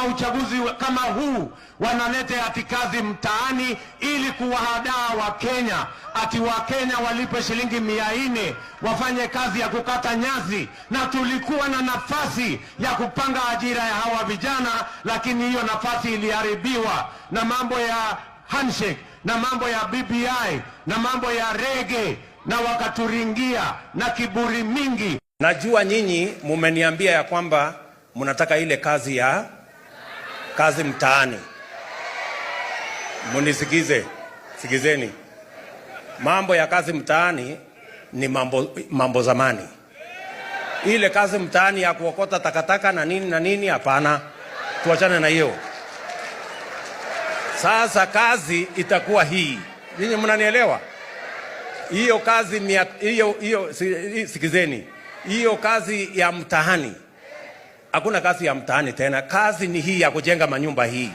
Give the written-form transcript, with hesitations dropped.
kama uchaguzi kama huu wanaleta atikazi mtaani ili kuwahadaa Wakenya, ati Wakenya walipe shilingi 400 wafanye kazi ya kukata nyasi, na tulikuwa na nafasi ya kupanga ajira ya hawa vijana, lakini hiyo nafasi iliharibiwa na mambo ya handshake na mambo ya BBI na mambo ya rege, na wakaturingia na kiburi mingi. Najua nyinyi mumeniambia ya kwamba mnataka ile kazi mtaani. Munisikize, sikizeni. Mambo ya kazi mtaani ni mambo zamani. Ile kazi mtaani ya kuokota takataka na nini hapana. Tuachane na hiyo. Sasa kazi itakuwa hii. Ninyi mnanielewa? Hiyo kazi sikizeni. Hiyo kazi ya mtaani. Hakuna kazi ya mtaani tena. Kazi ni hii ya kujenga manyumba hii.